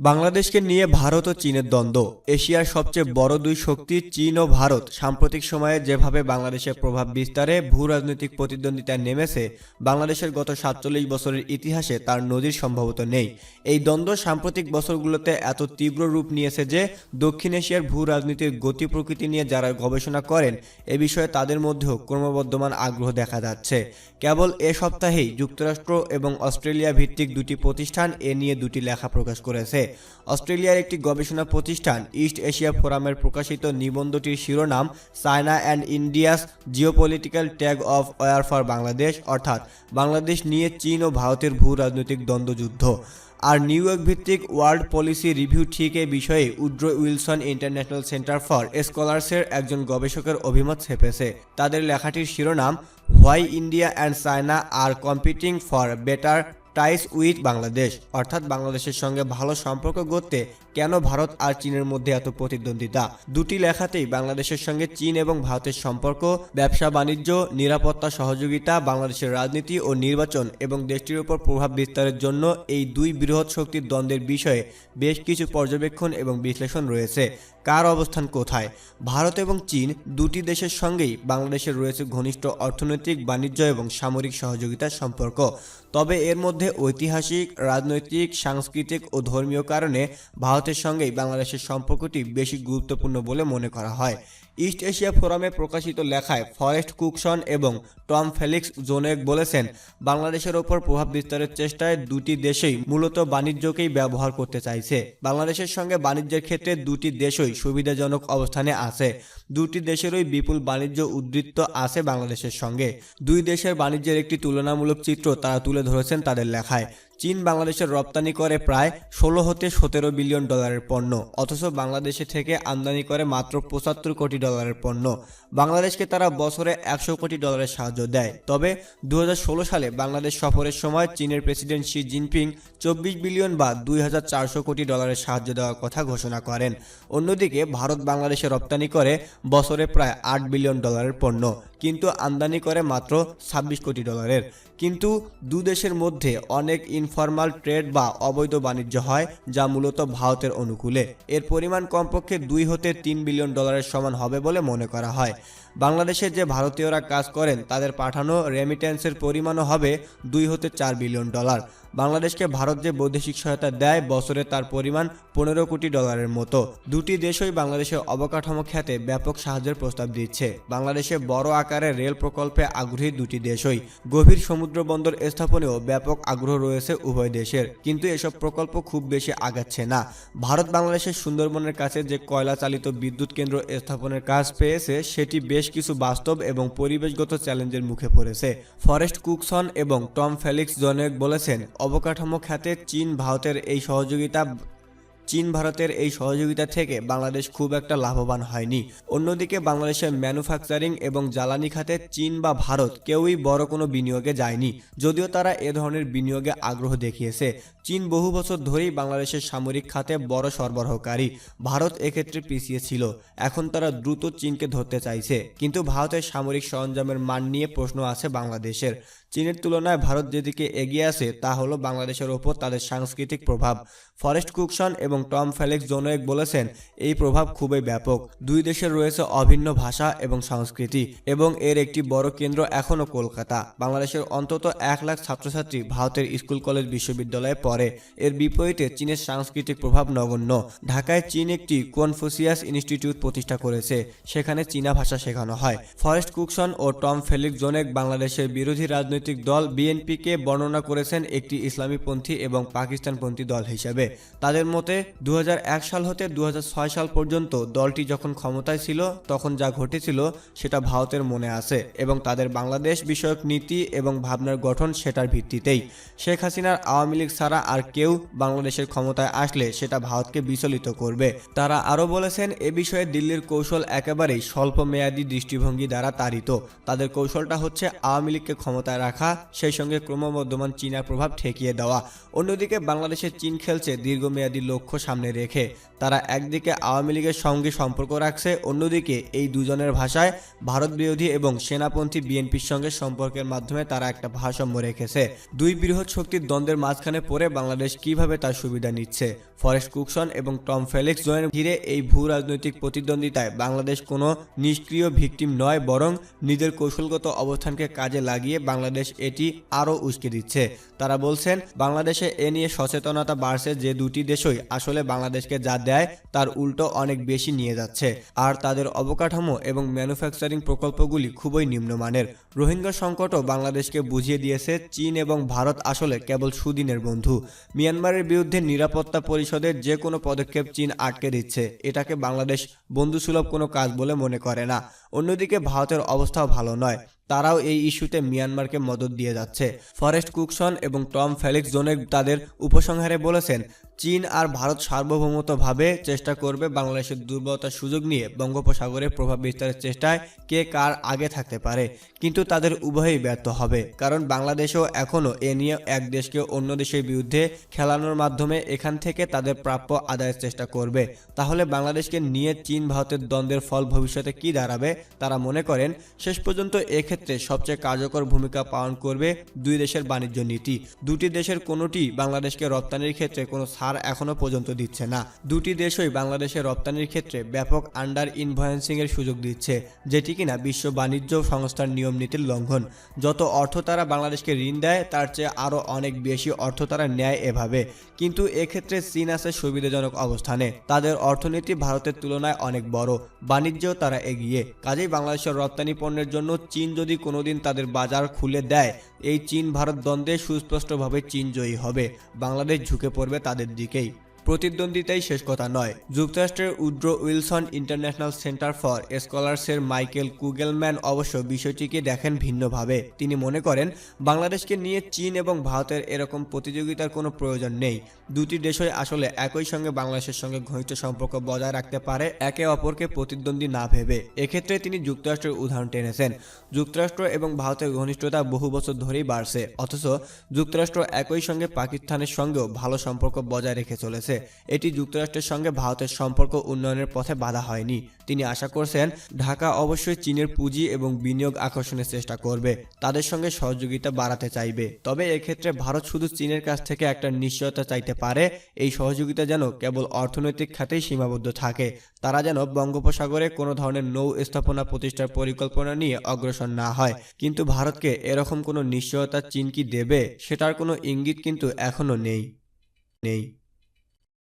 বাংলাদেশকে নিয়ে ভারত ও চীনের দ্বন্দ্ব। এশিয়ার সবচেয়ে বড় দুই শক্তি চীন ও ভারত সাম্প্রতিক সময়ে যেভাবে বাংলাদেশের প্রভাব বিস্তারে ভূ রাজনৈতিক প্রতিদ্বন্দ্বিতায় নেমেছে, বাংলাদেশের গত ৪৭ বছরের ইতিহাসে তার নজির সম্ভবত নেই। এই দ্বন্দ্ব সাম্প্রতিক বছরগুলোতে এত তীব্র রূপ নিয়েছে যে দক্ষিণ এশিয়ার ভূ রাজনীতির গতি প্রকৃতি নিয়ে যারা গবেষণা করেন এ বিষয়ে তাদের মধ্যেও ক্রমবর্ধমান আগ্রহ দেখা যাচ্ছে। কেবল এ সপ্তাহেই যুক্তরাষ্ট্র এবং অস্ট্রেলিয়া ভিত্তিক দুটি প্রতিষ্ঠান এ নিয়ে দুটি লেখা প্রকাশ করেছে। অস্ট্রেলিয়ার একটি গবেষণা প্রতিষ্ঠান ইস্ট এশিয়া ফোরামের প্রকাশিত নিবন্ধটির শিরোনাম China and India's geopolitical tug of war for Bangladesh, অর্থাৎ বাংলাদেশ নিয়ে চীন ও ভারতের ভূ রাজনৈতিক দ্বন্দ্বযুদ্ধ। আর নিউ ইয়র্ক ভিত্তিক ওয়ার্ল্ড পলিসি রিভিউ ঠিক এ বিষয়ে Woodrow Wilson International Center for স্কলার্সের একজন গবেষকের অভিমত ছেপেছে। তাদের লেখাটির শিরোনাম why India and China are competing for better ties with Bangladesh, অর্থাৎ বাংলাদেশের সঙ্গে ভালো সম্পর্ক গড়তে কেন ভারত আর চীনের মধ্যে এত প্রতিদ্বন্দ্বিতা। দুটি লেখাতেই বাংলাদেশের সঙ্গে চীন এবং ভারতের সম্পর্ক, ব্যবসা বাণিজ্য, নিরাপত্তা সহযোগিতা, বাংলাদেশের রাজনীতি ও নির্বাচন এবং দেশটির উপর প্রভাব বিস্তারের জন্য এই দুই বৃহৎ শক্তির দ্বন্দ্বের বিষয়ে বেশ কিছু পর্যবেক্ষণ এবং বিশ্লেষণ রয়েছে। কার অবস্থান কোথায়? ভারত এবং চীন দুটি দেশের সঙ্গেই বাংলাদেশের রয়েছে ঘনিষ্ঠ অর্থনৈতিক, বাণিজ্য এবং সামরিক সহযোগিতার সম্পর্ক। তবে এর মধ্যে ঐতিহাসিক, রাজনৈতিক, সাংস্কৃতিক ও ধর্মীয় কারণে ভারতের সঙ্গেই বাংলাদেশের সম্পর্কটি বেশি গুরুত্বপূর্ণ বলে মনে করা হয়। ইস্ট এশিয়া ফোরামে প্রকাশিত লেখায় ফরেস্ট কুকসন এবং টম ফেলিক্স জোনেক বলেছেন, বাংলাদেশের ওপর প্রভাব বিস্তারের চেষ্টায় দুটি দেশই মূলত বাণিজ্যকেই ব্যবহার করতে চাইছে। বাংলাদেশের সঙ্গে বাণিজ্যের ক্ষেত্রে দুটি দেশই সুবিধাজনক অবস্থানে আছে। দুটি দেশেরই বিপুল বাণিজ্য উদ্বৃত্ত আছে বাংলাদেশের সঙ্গে। দুই দেশের বাণিজ্যের একটি তুলনামূলক চিত্র তারা তুলে ধরেছেন তাদের লেখায়। চীন বাংলাদেশের রপ্তানি করে প্রায় ১৬ থেকে ১৭ বিলিয়ন ডলারের পণ্য, অথচ বাংলাদেশে থেকে আমদানি করে মাত্র ৭৫ কোটি ডলারের পণ্য। বাংলাদেশকে তারা বছরে ১০০ কোটি ডলারের সাহায্য দেয়। তবে ২০১৬ সালে বাংলাদেশ সফরের সময় চীনের প্রেসিডেন্ট শি জিনপিং ২৪ বিলিয়ন বা ২,৪০০ কোটি ডলারের সাহায্য দেওয়ার কথা ঘোষণা করেন। অন্যদিকে ভারত বাংলাদেশে রপ্তানি করে বছরে প্রায় ৮ বিলিয়ন ডলারের পণ্য, কিন্তু আমদানি করে মাত্র ২৬ কোটি ডলারের। কিন্তু দু দেশের মধ্যে অনেক ইনফরমাল ট্রেড বা অবৈধ বাণিজ্য হয়, যা মূলত ভারতের অনুকূলে। এর পরিমাণ কমপক্ষে ২ থেকে ৩ বিলিয়ন ডলারের সমান হবে বলে মনে করা হয়। বাংলাদেশে যে ভারতীয়রা কাজ করেন তাদের পাঠানো রেমিটেন্সের পরিমাণও হবে ২ থেকে ৪ বিলিয়ন ডলার। বাংলাদেশকে ভারত যে বৈদেশিক সহায়তা দেয় বছরে তার পরিমাণ ১৫ কোটি ডলারের মতো। দুটি দেশই বাংলাদেশের অবকাঠামো খাতে ব্যাপক সাহায্যের প্রস্তাব দিচ্ছে। বাংলাদেশে বড় আকারের রেল প্রকল্পে আগ্রহী দুটি দেশই। গভীর সমুদ্র বন্দর স্থাপনেও ব্যাপক আগ্রহ রয়েছে উভয় দেশের, কিন্তু এসব প্রকল্প খুব বেশি আগাচ্ছে না। ভারত বাংলাদেশের সুন্দরবনের কাছে যে কয়লা চালিত বিদ্যুৎ কেন্দ্র স্থাপনের কাজ পেয়েছে সেটি বেশ কিছু বাস্তব এবং পরিবেশগত চ্যালেঞ্জের মুখে পড়েছে। ফরেস্ট কুকসন এবং টম ফেলিক্স জোনেক বলেছেন, অবকাঠামো খাতে চীন ভারতের এই সহযোগিতা থেকে বাংলাদেশ খুব একটা লাভবান হয়নি। অন্যদিকে বাংলাদেশের ম্যানুফ্যাকচারিং এবং জ্বালানি খাতে চীন বা ভারত কেউই বড় কোনো বিনিয়োগে যায়নি, যদিও তারা এ ধরনের বিনিয়োগে আগ্রহ দেখিয়েছে। চীন বহু বছর ধরেই বাংলাদেশের সামরিক খাতে বড় সরবরাহকারী। ভারত এক্ষেত্রে পিছিয়ে ছিল। এখন তারা দ্রুত চীনকে ধরতে চাইছে, কিন্তু ভারতের সামরিক সরঞ্জামের মান নিয়ে প্রশ্ন আছে বাংলাদেশের। চীনের তুলনায় ভারত যেদিকে এগিয়ে আছে তা হলো বাংলাদেশের ওপর তাদের সাংস্কৃতিক প্রভাব। ফরেস্ট কুকসন এবং টম ফেলিক্স জোনেক বলেছেন, এই প্রভাব খুবই ব্যাপক। দুই দেশের রয়েছে অভিন্ন ভাষা এবং সংস্কৃতি, এবং এর একটি বড় কেন্দ্র এখনও কলকাতা। বাংলাদেশের অন্তত ১ লাখ ছাত্রছাত্রী ভারতের স্কুল, কলেজ, বিশ্ববিদ্যালয়ে পড়ে। এর বিপরীতে চীনের সাংস্কৃতিক প্রভাব নগণ্য। ঢাকায় চীন একটি কনফুসিয়াস ইনস্টিটিউট প্রতিষ্ঠা করেছে, সেখানে চীনা ভাষা শেখানো হয়। ফরেস্ট কুকসন ও টম ফেলিক্স জোনেক বাংলাদেশের বিরোধী রাজনৈতিক দল বিএনপিকে বর্ণনা করেছেন একটি ইসলামীপন্থী এবং পাকিস্তানপন্থী দল হিসেবে। তাদের মতে ২০০১ সাল হতে ২০০৬ সাল পর্যন্ত দলটি যখন ক্ষমতায় ছিল তখন যা ঘটেছিল সেটা ভারতের মনে আছে, এবং তাদের বাংলাদেশ বিষয়ক নীতি এবং ভাবনার গঠন সেটার ভিত্তিতেই। শেখ হাসিনার আওয়ামী লীগ ছাড়া আর কেউ বাংলাদেশের ক্ষমতায় আসলে সেটা ভারতকে বিচলিত করবে। তারা আরও বলেছেন, এ বিষয়ে দিল্লির কৌশল একেবারেই স্বল্প মেয়াদী দৃষ্টিভঙ্গি দ্বারা তাড়িত। তাদের কৌশলটা হচ্ছে আওয়ামী লীগকে ক্ষমতায় রাখা রাখা, সেই সঙ্গে ক্রমবর্ধমান চীনের প্রভাব ঠেকিয়ে দেওয়া। অন্যদিকে বাংলাদেশে চীন খেলছে দীর্ঘমেয়াদী লক্ষ্য সামনে রেখে। তারা একদিকে আওয়ামী লীগের সঙ্গে সম্পর্ক রাখছে, অন্যদিকে এই দুজনের ভাষায় ভারত বিরোধী এবং সেনাপন্থী বিএনপির সঙ্গে সম্পর্কের মাধ্যমে তারা একটা ভারসাম্য রেখেছে। দুই বৃহৎ শক্তির দ্বন্দ্বের মাঝখানে পড়ে বাংলাদেশ কিভাবে তার সুবিধা নিচ্ছে? ফরেস্ট কুকসন এবং টম ফেলিক্স জয়ের ঘিরে এই ভূ রাজনৈতিক প্রতিদ্বন্দ্বিতায় বাংলাদেশ কোনো নিষ্ক্রিয় ভিকটিম নয়, বরং নিজের কৌশলগত অবস্থানকে কাজে লাগিয়ে বাংলাদেশ এটি আরও উস্কে দিচ্ছে। তারা বলছেন, বাংলাদেশে এ নিয়ে সচেতনতা বাড়ছে যে দুটি দেশই আসলে বাংলাদেশকে যা দেয় তার উল্টো অনেক বেশি নিয়ে যাচ্ছে, আর তাদের অবকাঠামো এবং ম্যানুফ্যাকচারিং প্রকল্পগুলি খুবই নিম্নমানের। রোহিঙ্গা সংকটও বাংলাদেশকে বুঝিয়ে দিয়েছে চীন এবং ভারত আসলে কেবল সুদিনের বন্ধু। মিয়ানমারের বিরুদ্ধে নিরাপত্তা পরিষদের যে কোনো পদক্ষেপ চীন আটকে দিচ্ছে, এটাকে বাংলাদেশ বন্ধুসুলভ কোনো কাজ বলে মনে করে না। অন্যদিকে ভারতের অবস্থাও ভালো নয়, তারাও এই ইস্যুতে মিয়ানমারকে মদদ দিয়ে যাচ্ছে। ফরেস্ট কুকসন এবং টম ফেলিক্স জোনের তাদের উপসংহারে বলেছেন, চীন আর ভারত সার্বভৌমত্বভাবে চেষ্টা করবে বাংলাদেশের দুর্বলতার সুযোগ নিয়ে বঙ্গোপসাগরে প্রভাব বিস্তারের চেষ্টায় কে কার আগে থাকতে পারে, কিন্তু তাদের উভয়ই ব্যর্থ হবে। কারণ বাংলাদেশও এখনও এ নিয়ে এক দেশকে অন্য দেশের বিরুদ্ধে খেলানোর মাধ্যমে এখান থেকে তাদের প্রাপ্য আদায়ের চেষ্টা করবে। তাহলে বাংলাদেশকে নিয়ে চীন ভারতের দ্বন্দ্বের ফল ভবিষ্যতে কি দাঁড়াবে? তারা মনে করেন, শেষ পর্যন্ত এক্ষেত্রে সবচেয়ে কার্যকর ভূমিকা পালন করবে দুই দেশের বাণিজ্য নীতি। দুটি দেশের কোনোটি বাংলাদেশকে রপ্তানির ক্ষেত্রে কোনো ছাড় এখনো পর্যন্ত দিচ্ছে না। দুটি দেশই বাংলাদেশের রপ্তানির ক্ষেত্রে ব্যাপক আন্ডার ইনভয়েন্সিং এর সুযোগ দিচ্ছে, যেটি কিনা বিশ্ব বাণিজ্য সংস্থার নিয়ম নীতির লঙ্ঘন। যত অর্থ তারা বাংলাদেশকে ঋণ দেয় তার চেয়ে আরও অনেক বেশি অর্থ তারা নেয় এভাবে। কিন্তু এক্ষেত্রে চীন আছে সুবিধাজনক অবস্থানে, তাদের অর্থনীতি ভারতের তুলনায় অনেক বড়, বাণিজ্যও তারা এগিয়ে। কাজেই বাংলাদেশের রপ্তানি পণ্যের জন্য চীন যদি কোনোদিন তাদের বাজার খুলে দেয়, এই চীন ভারত দ্বন্দ্বে সুস্পষ্টভাবে চীন জয়ী হবে, বাংলাদেশ ঝুঁকে পড়বে তাদের দিকেই। প্রতিদ্বন্দ্বিতাই শেষ কথা নয়। যুক্তরাষ্ট্রের Woodrow Wilson International Center for স্কলার্সের মাইকেল কুগেলম্যান অবশ্য বিষয়টিকে দেখেন ভিন্নভাবে। তিনি মনে করেন, বাংলাদেশকে নিয়ে চীন এবং ভারতের এরকম প্রতিযোগিতার কোনো প্রয়োজন নেই। দুটি দেশই আসলে একই সঙ্গে বাংলাদেশের সঙ্গে ঘনিষ্ঠ সম্পর্ক বজায় রাখতে পারে, একে অপরকে প্রতিদ্বন্দ্বী না ভেবে। এক্ষেত্রে তিনি যুক্তরাষ্ট্রের উদাহরণ টেনেছেন। যুক্তরাষ্ট্র এবং ভারতের ঘনিষ্ঠতা বহু বছর ধরেই বাড়ছে, অথচ যুক্তরাষ্ট্র একই সঙ্গে পাকিস্তানের সঙ্গেও ভালো সম্পর্ক বজায় রেখে চলেছে। এটি যুক্তরাষ্ট্রের সঙ্গে ভারতের সম্পর্ক উন্নয়নের পথে বাধা হয়নি। তিনি আশা করছেন, ঢাকা অবশ্যই চীনের পুঁজি এবং বিনিয়োগ আকর্ষণের চেষ্টা করবে, তাদের সঙ্গে সহযোগিতা বাড়াতে চাইবে। তবে এক্ষেত্রে ভারত শুধু চীনের কাছ থেকে একটা নিশ্চয়তা চাইতে পারে, এই সহযোগিতা যেন কেবল অর্থনৈতিক খাতেই সীমাবদ্ধ থাকে। তারা যেন বঙ্গোপসাগরে কোনো ধরনের নৌ স্থাপনা প্রতিষ্ঠার পরিকল্পনা নিয়ে অগ্রসর না হয়। কিন্তু ভারতকে এরকম কোনো নিশ্চয়তা চীন কি দেবে, সেটার কোনো ইঙ্গিত কিন্তু এখনো নেই।